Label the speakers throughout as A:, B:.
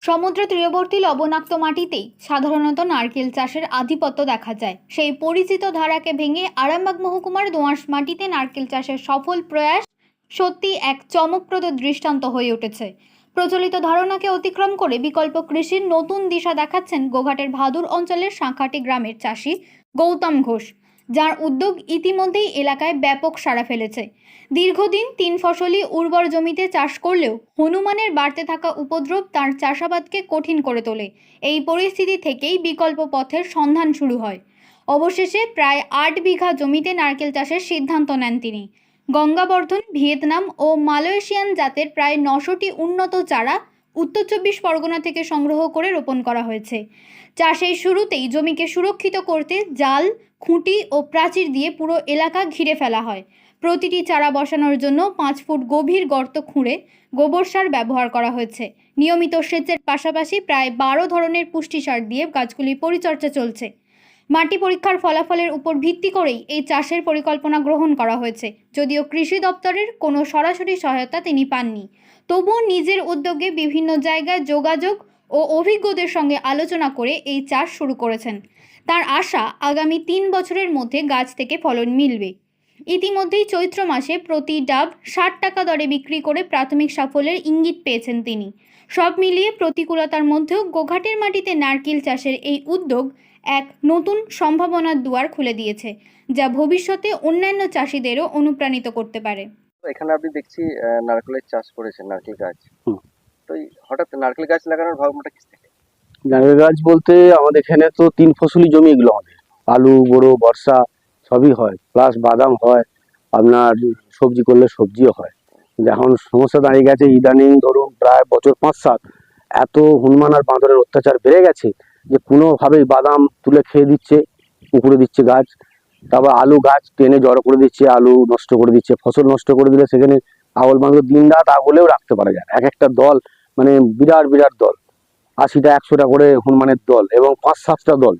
A: সমুদ্র তীরবর্তী লবণাক্ত মাটিতেই সাধারণত নারকেল চাষের আধিপত্য দেখা যায়। সেই পরিচিত ধারাকে ভেঙে আরামবাগ মহকুমার দোআঁশ মাটিতে নারকেল চাষের সফল প্রয়াস সত্যি এক চমকপ্রদ দৃষ্টান্ত হয়ে উঠেছে। প্রচলিত ধারণাকে অতিক্রম করে বিকল্প কৃষির নতুন দিশা দেখাচ্ছেন গোঘাটের ভাদুর অঞ্চলের সাঁখাটি গ্রামের চাষি গৌতম ঘোষ, যার উদ্যোগ ইতিমধ্যেই এলাকায় ব্যাপক সাড়া ফেলেছে। দীর্ঘদিন 3 ফসলি উর্বর জমিতে চাষ করলেও হনুমানের বাড়তে থাকা উপদ্রব তার চাষাবাদকে কঠিন করে তোলে। এই পরিস্থিতি থেকেই বিকল্প পথের সন্ধান শুরু হয়। অবশেষে প্রায় 8 বিঘা জমিতে নারকেল চাষের সিদ্ধান্ত নেন তিনি। গঙ্গাবর্ধন, ভিয়েতনাম ও মালয়েশিয়ান জাতের প্রায় 900টি উন্নত চারা উত্তর 24 পরগনা থেকে সংগ্রহ করে রোপণ করা হয়েছে। চাষের শুরুতেই জমিকে সুরক্ষিত করতে জাল, খুঁটি ও প্রাচীর দিয়ে পুরো এলাকা ঘিরে ফেলা হয়। প্রতিটি চারা বসানোর জন্য 5 ফুট গভীর গর্ত খুঁড়ে গোবর সার ব্যবহার করা হয়েছে। নিয়মিত সেচের পাশাপাশি প্রায় 12 ধরনের পুষ্টি সার দিয়ে গাছগুলির পরিচর্যা চলছে। মাটি পরীক্ষার ফলাফলের উপর ভিত্তি করেই এই চাষের পরিকল্পনা গ্রহণ করা হয়েছে। যদিও কৃষি দপ্তরের কোনো সরাসরি সহায়তা তিনি পাননি, তবুও নিজের উদ্যোগে বিভিন্ন জায়গায় যোগাযোগ ও অভিজ্ঞদের সঙ্গে আলোচনা করে এই চাষ শুরু করেছেন। তার আশা, আগামী 3 বছরের মধ্যে গাছ থেকে ফলন মিলবে। ইতিমধ্যেই চৈত্র মাসে প্রতি ডাব 60 টাকা দরে বিক্রি করে প্রাথমিক সাফল্যের ইঙ্গিত পেয়েছেন তিনি। সব মিলিয়ে প্রতিকূলতার মধ্যেও গোঘাটের মাটিতে নারকেল চাষের এই উদ্যোগ এক নতুন সম্ভাবনার দুয়ার খুলে দিয়েছে, যা ভবিষ্যতে অন্যান্য চাষিদেরও অনুপ্রাণিত করতে পারে।
B: এখানে আপনি দেখছি নারকেলের চাষ করেছেন, নারকেল গাছ। তো হঠাৎ নারকেল গাছ লাগানোর ভাবনাটা কি থেকে?
C: নারকেল গাছ বলতে আমাদের এখানে তো 3 ফসলি জমি, এগুলো আমাদের আলু, বোরো, বর্ষা সবই হয়, প্লাস বাদাম হয়, আপনার সবজি করলে সবজিও হয়। এখন সমস্যা দাঁড়িয়ে গেছে, ইদানিং ধরুন প্রায় বছর 5-7 এত হনুমান আর বাঁদরের অত্যাচার বেড়ে গেছে যে কোনোভাবেই বাদাম তুলে খেয়ে দিচ্ছে, উপড়ে দিচ্ছে গাছ। তারপর আলু গাছ টেনে জড়ো করে দিচ্ছে, আলু নষ্ট করে দিচ্ছে। ফসল নষ্ট করে দিলে সেখানে আগল বাঁদর দিন রাত আগলেও রাখতে পারা যায়। এক একটা দল, মানে বিরাট বিরাট দল, 80টা 100টা করে হনুমানের দল এবং 5-7টা দল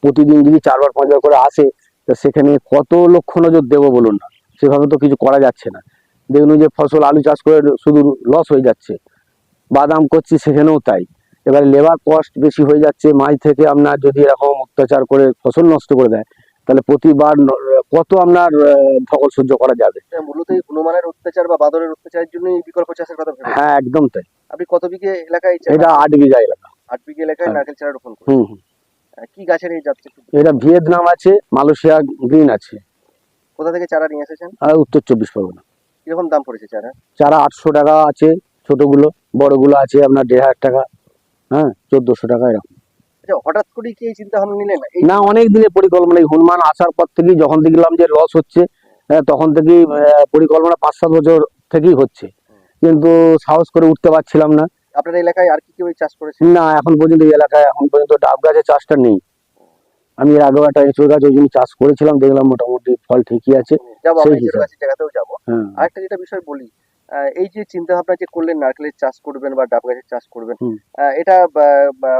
C: প্রতিদিন যদি 4বার 5বার করে আসে, তা সেখানে কত লক্ষ নজর দেবো বলুন না? সেভাবে তো কিছু করা যাচ্ছে না। দেখুন যে ফসল আলু চাষ করে শুধু লস হয়ে যাচ্ছে, বাদাম করছি সেখানেও তাই। এবারে লেবার কস্ট বেশি হয়ে যাচ্ছে। মাঝ থেকে আপনার যদি এরকম অত্যাচার করে ফসল নষ্ট করে দেয়, তাহলে প্রতিবার কত আপনার ধকল সহ্য করা যাবে?
B: মূলত এই হনুমানের অত্যাচার বা বাঁদরের অত্যাচারের জন্য বিকল্প চাষের কথা ভেবেছেন?
C: হ্যাঁ, একদম তাই।
B: আপনি কত বিঘে এলাকায়?
C: এটা 8 বিঘা এলাকা।
B: 8 বিঘে এলাকায় নারকেল চারা রোপণ করেছেন। কি গাছের এই জাত?
C: এটা ভিয়েতনাম আছে, মালয়েশিয়া গ্রিন আছে।
B: কোথা থেকে চারা নিয়ে এসেছেন?
C: আর উত্তর 24 পরগনা।
B: কিরকম দাম পড়েছে চারা?
C: চারা 800 টাকা আছে ছোটগুলো, বড়গুলো আছে আপনার 1500 টাকা, হ্যাঁ 1400 টাকা এরকম।
B: আচ্ছা, হঠাৎ করে কি এই চিন্তা ভাবনা নিলেন?
C: না, অনেক দিনের পরিকল্পনা। হনুমান আসার পর থেকেই যখন দেখলাম যে লস হচ্ছে, তখন থেকেই পরিকল্পনা 5-7 বছর থেকেই হচ্ছে, কিন্তু সাহস করে উঠতে পারছিলাম না।
B: আপনার এলাকায় আর কি কেউ চাষ করেছে?
C: না, এখন পর্যন্ত এই এলাকায় এখন পর্যন্ত ডাব গাছের চাষটা নেই। আমি এর আগেও একটা এঁচড় গাছ ওই জন্য চাষ করেছিলাম, দেখলাম মোটামুটি ফল ঠিকই আছে।
B: জায়গাতেও যাবো। আরেকটা যেটা বিষয় বলি, এই যে চিন্তা ভাবনা যে করলেন নারকেলের চাষ করবেন বা ডাব গাছের চাষ করবেন, এটা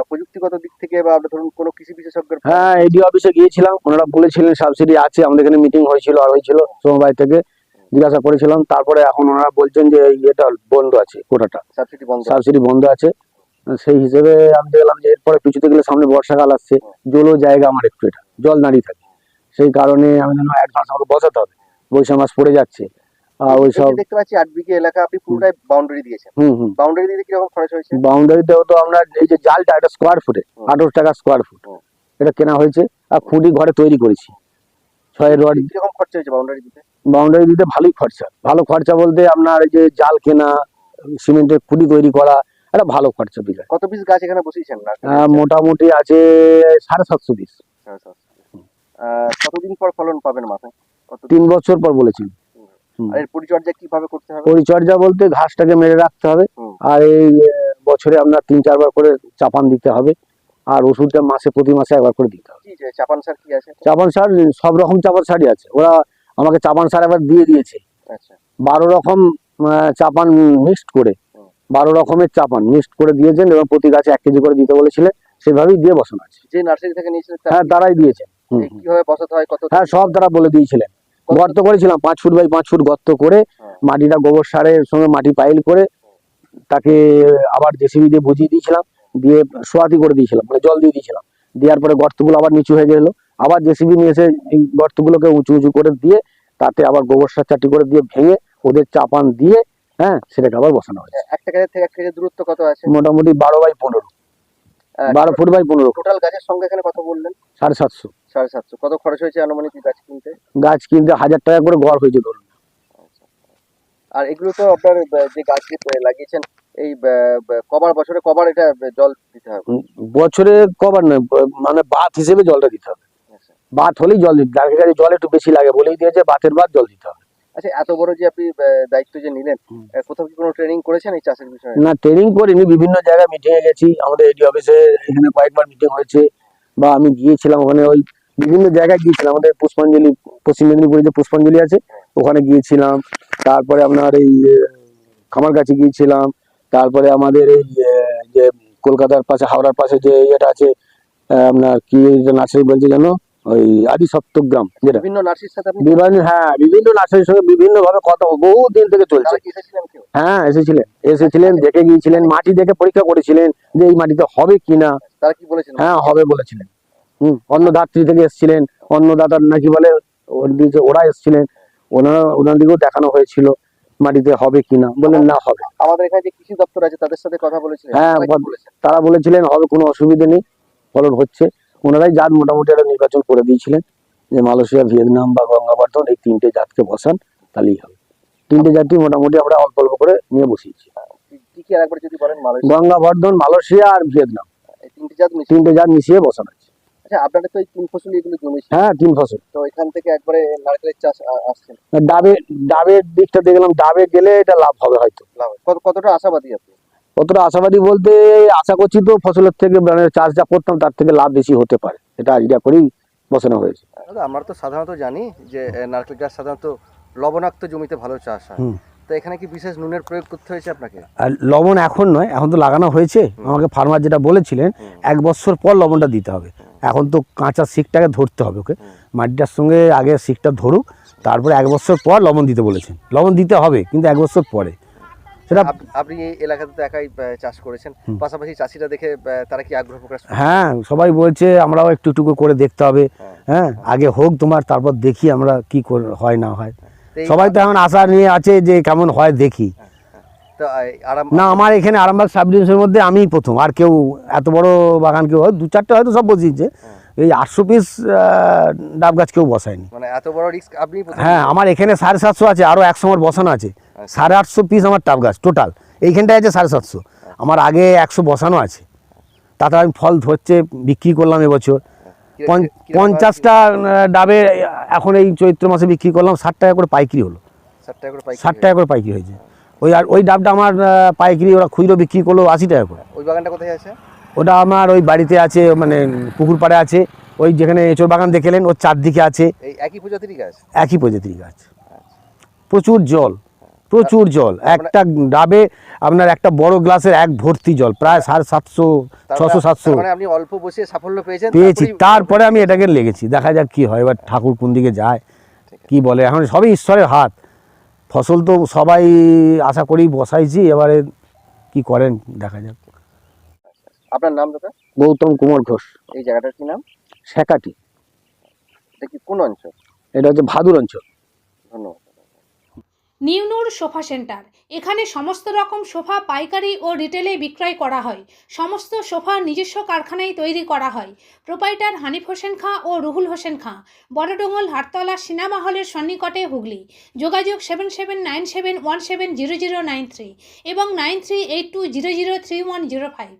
B: প্রযুক্তিগত দিক থেকে বা ধরুন কোনো কৃষি বিশেষজ্ঞের?
C: হ্যাঁ, এডি অফিসে গিয়েছিলাম, ওনারা বলেছিলেন সাবসিডি আছে। আমাদের এখানে মিটিং হয়েছিল, আর হয়েছিল সমবায় থেকে জিজ্ঞাসা করেছিলাম। তারপরে এখন ওনারা বলছেন যে এটা বন্ধ আছে, কোটাটা সাবসিডি বন্ধ আছে। সেই হিসেবে আমি দেখলাম যে এরপরে পিছুতে গেলে সামনে বর্ষাকাল আসছে, জলও জায়গা আমার একটু, এটা জল দাঁড়িয়ে থাকে, সেই কারণে আমি অ্যাডভান্স আমাকে বসাতে হবে। বৈশাখ মাস পড়ে যাচ্ছে। ওই সব
B: দেখতে পাচ্ছি 8 বিঘে এলাকা আপনি পুরোটাই বাউন্ডারি দিয়েছেন। বাউন্ডারি দিতে কিরকম খরচ হয়েছে?
C: বাউন্ডারিতেও তো আমরা এই যে জালটা, এটা স্কোয়ার ফুটে 18 টাকা স্কোয়ার ফুট এটা কেনা হয়েছে, আর খুঁটি ঘরে তৈরি করেছি 6 রড।
B: কিরকম খরচা হয়েছে বাউন্ডারি দিতে?
C: বাউন্ডারি দিতে ভালোই খরচা। ভালো খরচা বলতে আপনার এই যে জাল কেনা, সিমেন্টের খুঁটি তৈরি করা, এটা ভালো খরচা বিঘা।
B: কত পিস গাছ এখানে বসিয়েছেন?
C: মোটামুটি আছে 750 পিস।
B: কতদিন পর ফলন পাবেন মাথায়?
C: 3 বছর পর বলেছেন।
B: আর এর পরিচর্যা কিভাবে করতে হবে?
C: পরিচর্যা বলতে ঘাসটাকে মেরে রাখতে হবে, আর এই বছরে আপনার 3-4 বার করে চাপান দিতে হবে, আর ওষুধটা প্রতি মাসে একবার করে দিতে হবে।
B: চাপান সার কি আছে?
C: চাপান সার সব রকম চাপান সারই আছে। ওরা আমাকে চাপান সার একবার দিয়ে দিয়েছে।
B: আচ্ছা,
C: 12 রকম চাপান মিক্সড করে, 12 রকমের চাপান মিক্সড করে দিয়েছেন, এবং প্রতি গাছে 1 কেজি করে দিতে বলেছিলেন। সেভাবেই দিয়ে বসানো আছে।
B: যে নার্সারি থেকে নিয়েছিলেন?
C: হ্যাঁ, তারাই দিয়েছে।
B: কিভাবে বসাতে হয়, কত?
C: হ্যাঁ, সব তারা বলে দিয়েছিলেন। গর্ত করেছিলাম 5 ফুট বাই 5 ফুট গর্ত করে, মাটিটা গোবর সারের সঙ্গে মাটি পাইল করে, তাকে আবার জেসিবি দিয়ে বুঝিয়ে দিয়েছিলাম। দিয়ে সোয়াতি করে দিয়েছিলাম, মানে জল দিয়ে দিয়েছিলাম। দেওয়ার পরে গর্তগুলো আবার নিচু হয়ে গেলো, আবার জেসিবি নিয়ে এসে এই গর্তগুলোকে উঁচু উঁচু করে দিয়ে তাতে আবার গোবর সার চাটি করে দিয়ে ভেঙে ওদের চাপান দিয়ে হ্যাঁ সেটাকে আবার বসানো হয়েছে।
B: একটা গাছের থেকে একটা গাছের দূরত্ব কত আছে?
C: মোটামুটি 12x15, 12 ফুট বাই 15।
B: টোটাল গাছের সংখ্যা এখানে কত বললেন?
C: 750।
B: 750। কত খরচ হয়েছে আনুমানিক গাছ কিনতে?
C: গাছ কিনতে 1000 টাকা করে গড় হয়েছে ধরুন।
B: আর এগুলো তো আপনার যে গাছ লাগিয়েছেন এই কবার বছরে কবার এটা জল দিতে হবে?
C: বছরে কবার নয়, মানে বাত হিসেবে জলটা দিতে হবে। বাত হলেই জল দিতে, যার কাছে জল একটু বেশি লাগে বলেই দিয়েছে বাতের বাদ জল দিতে হবে।
B: আচ্ছা, এত বড় যে আপনি দায়িত্ব যে নিলেন, কোথাও কি কোনো ট্রেনিং করেছেন এই চাষের বিষয়ে?
C: না, ট্রেনিং করিনি, বিভিন্ন জায়গায় মিটিং এ গেছি, আমাদের এডি অফিসে এখানে কয়েকবার মিটিং হয়েছে, বা আমি গিয়েছিলাম ওখানে, ওই বিভিন্ন জায়গায় গিয়েছিলাম। আমাদের পুষ্পাঞ্জলি, পশ্চিম মেদিনীপুরে যে পুষ্পাঞ্জলি আছে ওখানে গিয়েছিলাম, তারপরে আপনার এই খামারগাছি গিয়েছিলাম, তারপরে আমাদের এই যে কলকাতার পাশে হাওড়ার পাশে যে এটা আছে আপনার কি নার্সারি বলছে জানো, ওই আদি সপ্তগ্রাম, যেটা
B: বিভিন্ন নার্সির সাথে আপনি
C: বিভিন্ন নার্সারির সঙ্গে বিভিন্ন ভাবে কথা বহু দিন থেকে চলছে।
B: তারা কি এসেছিলেন কেউ?
C: হ্যাঁ এসেছিলেন, দেখে গিয়েছিলেন, মাটি দেখে পরীক্ষা করেছিলেন যে এই মাটিতে হবে কিনা।
B: তারা কি বলেছিলেন?
C: হ্যাঁ হবে বলেছিলেন। অন্নদাত্রী থেকে এসেছিলেন, অন্নদাতার নাকি বলে ওরা এসেছিলেন, ওনার দিকেও দেখানো হয়েছিল মাটিতে হবে কিনা, বললেন না হবে।
B: আমাদের এখানে যে কৃষি দপ্তর আছে তাদের সাথে কথা বলেছিলেন?
C: হ্যাঁ তারা বলেছিলেন হবে, কোনো অসুবিধা নেই, ফলন হচ্ছে। ওনারাই জাত মোটামুটি একটা নির্বাচন করে দিয়েছিলেন যে মালয়েশিয়া, ভিয়েতনাম বা গঙ্গাবর্ধন এই 3টে জাতকে বসান, তাহলেই হবে। 3টে জাতই মোটামুটি আমরা অল্প অল্প করে নিয়ে বসিয়েছি।
B: কি কি আরেকবার যদি বলেন?
C: গঙ্গাবর্ধন, মালয়েশিয়া আর ভিয়েতনাম,
B: এই 3টে জাত
C: মিশিয়ে বসানো হয়েছে।
B: আচ্ছা, আপনাদের তো এই 3 ফসলি এগুলো জমি ছিল।
C: হ্যাঁ 3 ফসল।
B: তো এখান থেকে একবারে নারকেলের চাষ আসছেন?
C: ডাবের দিকটা দেখলাম, ডাবে গেলে এটা লাভ হবে হয়তো।
B: কতটা আশাবাদী আপনি?
C: কতটা আশাবাদী বলতে আশা করছি তো ফসলের থেকে, মানে চাষ যা করতাম তার থেকে লাভ বেশি হতে পারে, এটা আইডিয়া করেই বসানো হয়েছে।
B: আমরা তো সাধারণত জানি যে নারকেল গাছ সাধারণত লবণাক্ত জমিতে ভালো চাষ হয়, তো এখানে কি বিশেষ নুনের প্রয়োগ করতে হয়েছে আপনাকে?
C: আর লবণ এখন নয়, এখন তো লাগানো হয়েছে। আমাকে ফার্মার যেটা বলেছিলেন 1 বছর পর লবণটা দিতে হবে। এখন তো কাঁচা শিকটাকে ধরতে হবে, ওকে মাটিটার সঙ্গে আগে শিকটা ধরুক, তারপরে 1 বছর পর লবণ দিতে বলেছেন। লবণ দিতে হবে কিন্তু 1 বছর পরে। সেটা
B: আপনি এই এলাকাতে তো একাই চাষ করেছেন, পাশাপাশি চাষিরা দেখে তারা কি আগ্রহ প্রকাশ করে?
C: হ্যাঁ সবাই বলছে আমরাও একটু একটু করে দেখতে হবে, হ্যাঁ আগে হোক তোমার, তারপর দেখি আমরা কি হয় না হয়। সবাই তো এখন আশা নিয়ে আছে যে কেমন হয় দেখি। না আমার এখানে আরামবাগ সাব ডিভিশনের মধ্যে আমিই প্রথম, আর কেউ এত বড় বাগান কেউ 2-4টে হয়তো সব বসিয়েছে, এই 800 পিস ডাব গাছ কেউ বসায়নি।
B: মানে এত বড় রিস্ক আপনি?
C: হ্যাঁ আমার এখানে 750 আছে, আরো 100 আমার বসানো আছে। 850 পিস আমার ডাব গাছ টোটাল, এইখানটায় আছে 750, আমার আগে 100 বসানো আছে। তাতে আমি ফল ধরছে, বিক্রি করলাম এবছর 50টা ডাবে, এখন এই চৈত্র মাসে বিক্রি করলাম 60 টাকা করে পাইকারি হলো। 60 টাকা করে পাইকারি হয়েছে। ওই ডাবটা আমার পাইকারি, ওরা খুচরো বিক্রি করলো 80 টাকা করে।
B: ওই বাগানটা কোথায় আছে?
C: ওটা আমার ওই বাড়িতে আছে, মানে পুকুর পাড়ে আছে, ওই যেখানে এঁচোড় বাগান দেখলেন ওর চারদিকে আছে।
B: এই একই প্রজাতির গাছ? একই প্রজাতির গাছ।
C: প্রচুর জল, প্রচুর জল। একটা ডাবে আপনার একটা বড় গ্লাসের 1 ভর্তি জল, প্রায় 750, 600-700।
B: মানে আপনি অল্প বসে সাফল্য
C: পেয়েছি, তারপরে আমি এটাকে লেগেছি, দেখা যাক কি হয়। এবার ঠাকুর কোন দিকে যায় কি বলে, এখন সবই ঈশ্বরের হাত। ফসল তো সবাই আশা করেই বসাইছি, এবারে কি করেন দেখা যাক।
B: আপনার নাম দাদা?
C: গৌতম কুমার ঘোষ।
B: এই জায়গাটার কি নাম?
C: শেখাটি।
B: এটা কি কোন অঞ্চল?
C: এটা হচ্ছে ভাদুর অঞ্চল।
B: ধন্যবাদ।
A: নিউনুর সোফা সেন্টার, এখানে সমস্ত রকম সোফা পাইকারি ও রিটেলে বিক্রয় করা হয়। সমস্ত সোফা নিজস্ব কারখানায় তৈরি করা হয়। প্রোপাইটার হানিফ হোসেন খাঁ ও রুহুল হোসেন খাঁ, বড়ডোঙ্গল হাটতলা সিনেমা হলের সন্নিকটে, হুগলি। যোগাযোগ 7797170093 এবং 9382003105।